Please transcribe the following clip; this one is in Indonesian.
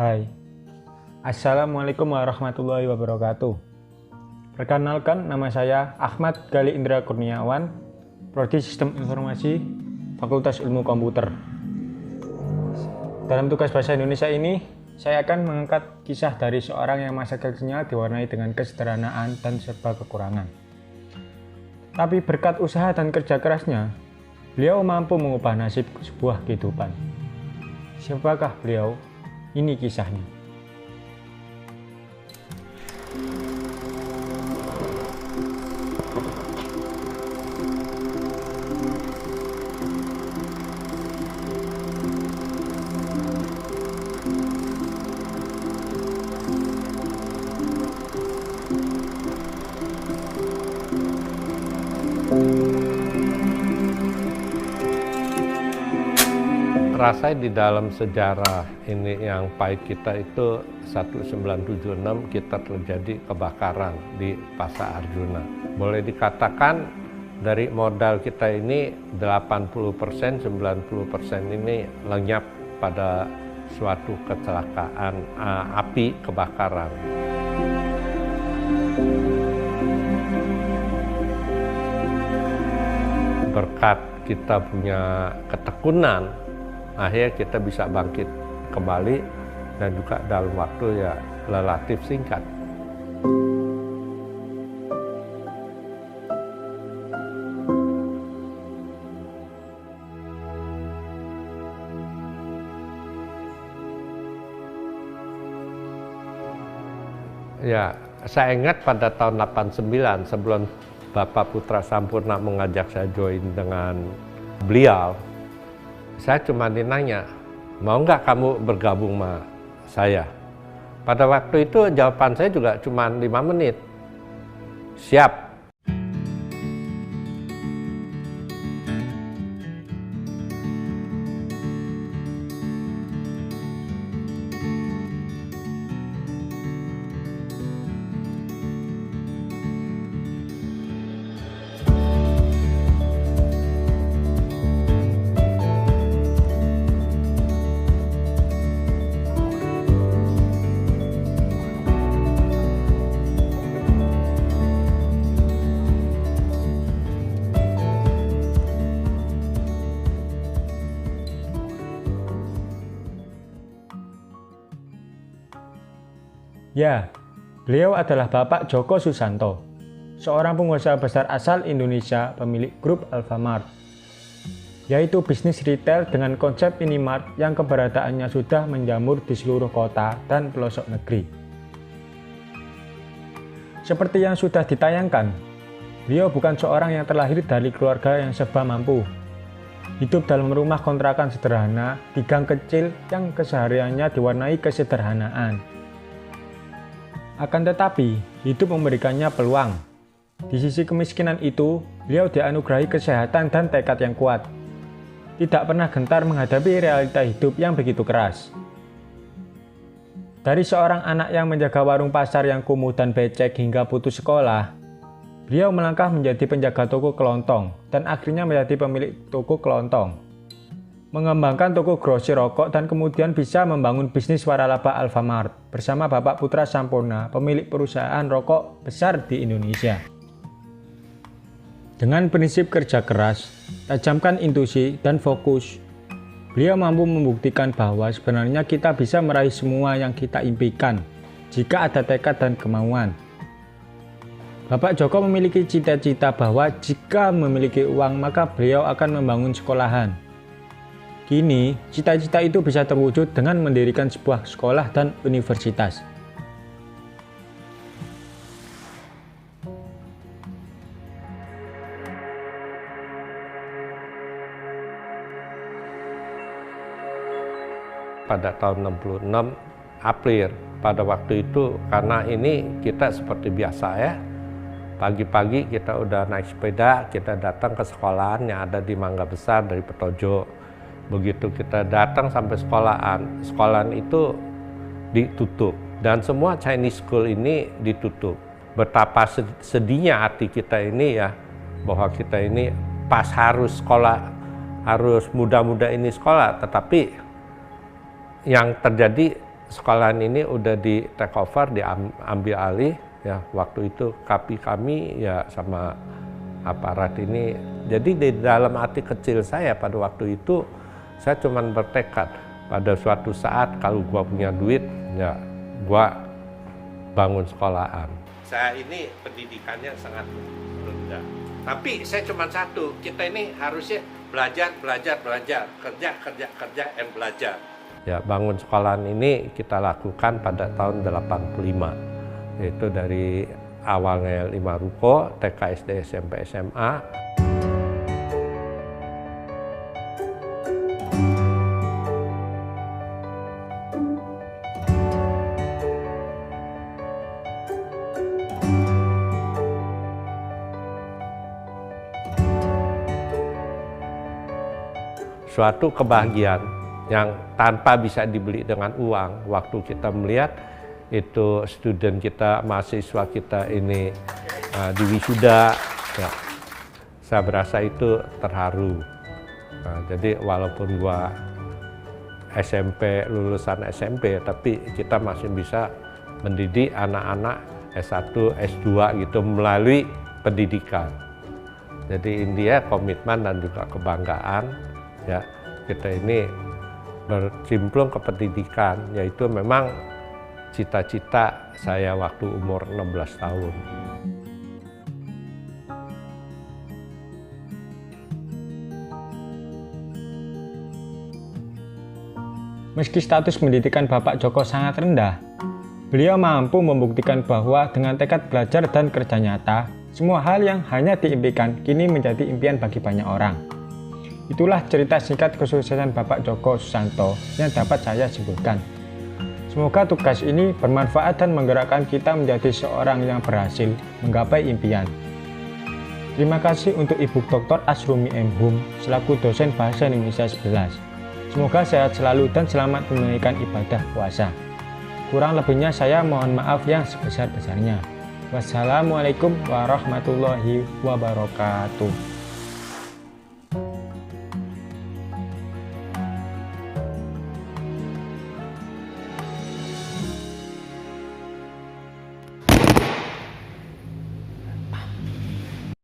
Hai, Assalamualaikum warahmatullahi wabarakatuh. Perkenalkan, nama saya Ahmad Gali Indra Kurniawan, Prodi Sistem Informasi, Fakultas Ilmu Komputer. Dalam tugas bahasa Indonesia ini, saya akan mengangkat kisah dari seorang yang masa kecilnya diwarnai dengan kesederhanaan dan serba kekurangan. Tapi berkat usaha dan kerja kerasnya, beliau mampu mengubah nasib sebuah kehidupan. Siapakah beliau? Ini kisahnya. Rasanya di dalam sejarah ini yang pahit kita itu 1976 kita terjadi kebakaran di Pasar Arjuna. Boleh dikatakan dari modal kita ini 80%, 90% ini lenyap pada suatu kecelakaan api kebakaran. Berkat kita punya ketekunan, akhirnya kita bisa bangkit kembali dan juga dalam waktu ya relatif singkat. Ya, saya ingat pada tahun 89 sebelum Bapak Putra Sampurna mengajak saya join dengan beliau, saya cuma dinanya, mau nggak kamu bergabung sama saya? Pada waktu itu jawaban saya juga cuma 5 menit. Siap. Ya, beliau adalah Bapak Djoko Susanto, seorang pengusaha besar asal Indonesia pemilik grup Alfamart, yaitu bisnis retail dengan konsep minimart yang keberadaannya sudah menjamur di seluruh kota dan pelosok negeri. Seperti yang sudah ditayangkan, beliau bukan seorang yang terlahir dari keluarga yang serba mampu. Hidup dalam rumah kontrakan sederhana di gang kecil yang kesehariannya diwarnai kesederhanaan. Akan tetapi, hidup memberikannya peluang. Di sisi kemiskinan itu, beliau dianugerahi kesehatan dan tekad yang kuat. Tidak pernah gentar menghadapi realita hidup yang begitu keras. Dari seorang anak yang menjaga warung pasar yang kumuh dan becek hingga putus sekolah, beliau melangkah menjadi penjaga toko kelontong dan akhirnya menjadi pemilik toko kelontong. Mengembangkan toko grosir rokok dan kemudian bisa membangun bisnis waralaba Alfamart bersama Bapak Putra Sampurna, pemilik perusahaan rokok besar di Indonesia. Dengan prinsip kerja keras, tajamkan intuisi dan fokus, beliau mampu membuktikan bahwa sebenarnya kita bisa meraih semua yang kita impikan jika ada tekad dan kemauan. Bapak Djoko memiliki cita-cita bahwa jika memiliki uang maka beliau akan membangun sekolahan. Kini, cita-cita itu bisa terwujud dengan mendirikan sebuah sekolah dan universitas. Pada tahun 66 April, pada waktu itu karena ini kita seperti biasa ya. Pagi-pagi kita udah naik sepeda, kita datang ke sekolahan yang ada di Mangga Besar dari Petojo. Begitu kita datang sampai sekolahan itu ditutup dan semua Chinese school ini ditutup. Betapa sedihnya hati kita ini ya, bahwa kita ini pas harus sekolah, harus muda-muda ini sekolah, tetapi yang terjadi sekolahan ini udah di take over, diambil alih ya. Waktu itu kami ya sama aparat ini. Jadi di dalam hati kecil saya pada waktu itu, saya cuma bertekad pada suatu saat kalau gua punya duit ya gua bangun sekolahan. Saya ini pendidikannya sangat rendah. Tapi saya cuma satu, kita ini harusnya belajar, kerja, dan belajar. Ya, bangun sekolahan ini kita lakukan pada tahun 85. Yaitu dari awalnya 5 ruko, TK, SD, SMP, SMA. Suatu kebahagiaan yang tanpa bisa dibeli dengan uang. Waktu kita melihat itu student kita, mahasiswa kita ini di wisuda, ya, saya berasa itu terharu. Jadi walaupun gua SMP, lulusan SMP, tapi kita masih bisa mendidik anak-anak S1, S2 gitu melalui pendidikan. Jadi India komitmen dan juga kebanggaan. Ya, kita ini bercimplung ke pendidikan, yaitu memang cita-cita saya waktu umur 16 tahun. Meski status pendidikan Bapak Joko sangat rendah, beliau mampu membuktikan bahwa dengan tekad belajar dan kerja nyata, semua hal yang hanya diimpikan kini menjadi impian bagi banyak orang. Itulah cerita singkat kesuksesan Bapak Joko Susanto yang dapat saya simpulkan. Semoga tugas ini bermanfaat dan menggerakkan kita menjadi seorang yang berhasil menggapai impian. Terima kasih untuk Ibu Dr. Asrumi M. Hum selaku dosen Bahasa Indonesia 11. Semoga sehat selalu dan selamat menunaikan ibadah puasa. Kurang lebihnya saya mohon maaf yang sebesar-besarnya. Wassalamualaikum warahmatullahi wabarakatuh.